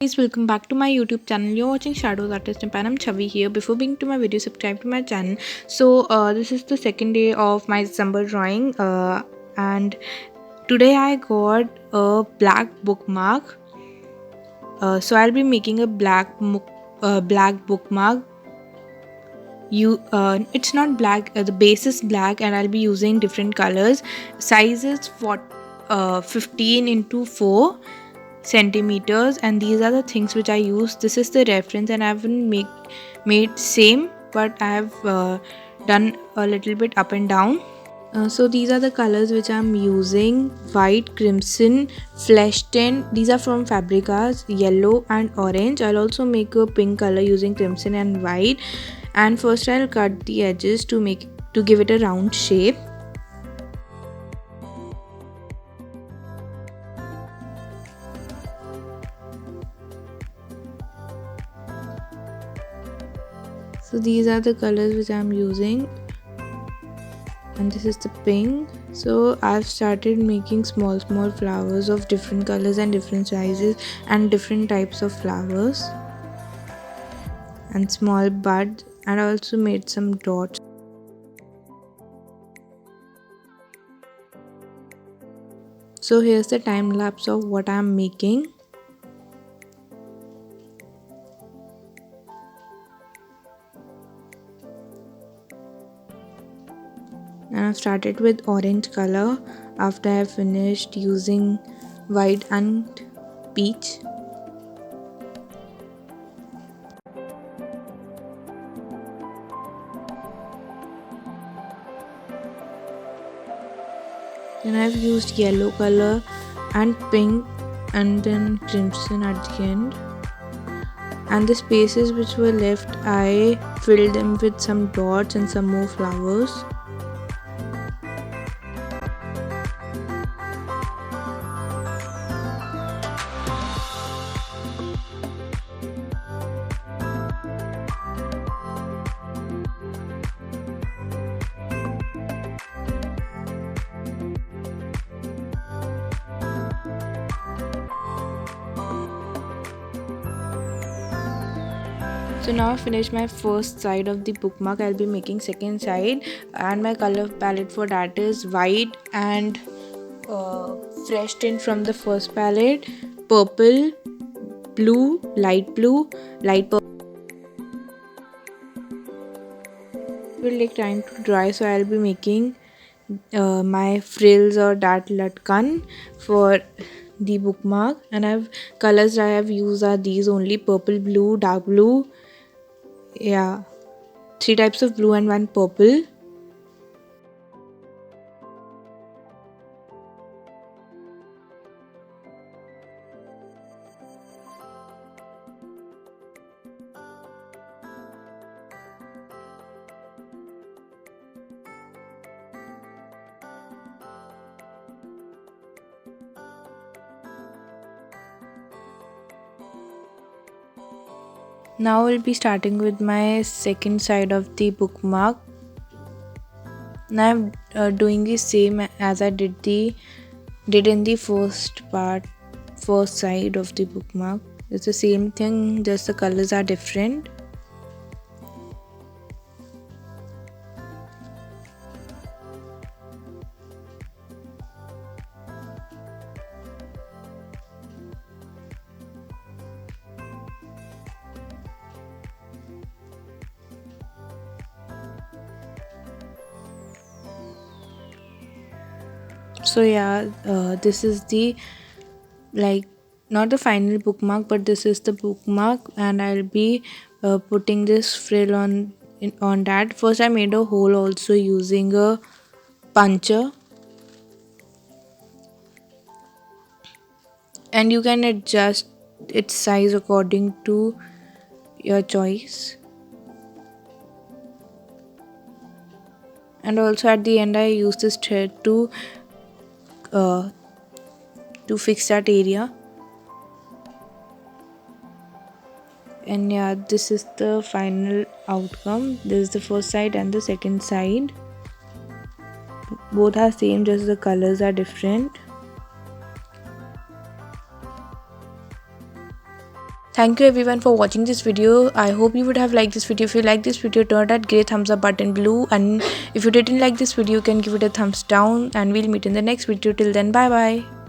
Guys, welcome back to my YouTube channel. You're watching Shadows Artistempire. I'm Chavi here. Before being to my video, subscribe to my channel. This is the second day of my December drawing, and today I got a black bookmark. I'll be making a black bookmark. It's not black. The base is black, and I'll be using different colors. Size is 15 into 4 centimeters, and these are the things which I use. This is the reference, and I haven't made same, but I have done a little bit up and down. So these are the colors which I'm using: white, crimson, flesh tint. These are from Fabricas, yellow and orange. I'll also make a pink color using crimson and white. And first I'll cut the edges to give it a round shape. So these are the colors which I'm using, and this is the pink. So I've started making small flowers of different colors and different sizes and different types of flowers and small buds, and I also made some dots. So here's the time lapse of what I'm making. And I've started with orange color after I finished using white and peach. Then I've used yellow color and pink and then crimson at the end. And the spaces which were left, I filled them with some dots and some more flowers. So now I finished my first side of the bookmark. I'll be making second side, and my color palette for that is white and fresh tint from the first palette, purple, blue, light purple. It will take time to dry, so I'll be making my frills or that latkan for the bookmark. And colors I have used are these only: purple, blue, dark blue. Yeah, 3 types of blue and 1 purple. Now we'll be starting with my second side of the bookmark. Now I'm doing the same as I did in the first side of the bookmark. It's the same thing, just the colors are different. So yeah, this is the not the final bookmark, but this is the bookmark, and I'll be putting this frill on that. First I made a hole also using a puncher, and you can adjust its size according to your choice. And also at the end I use this thread to fix that area. And yeah, this is the final outcome. This is the first side and the second side. Both are same, just the colors are different. Thank you everyone for watching this video. I hope you would have liked this video. If you like this video, turn that great thumbs up button below, and if you didn't like this video, you can give it a thumbs down, and we'll meet in the next video. Till then, bye bye.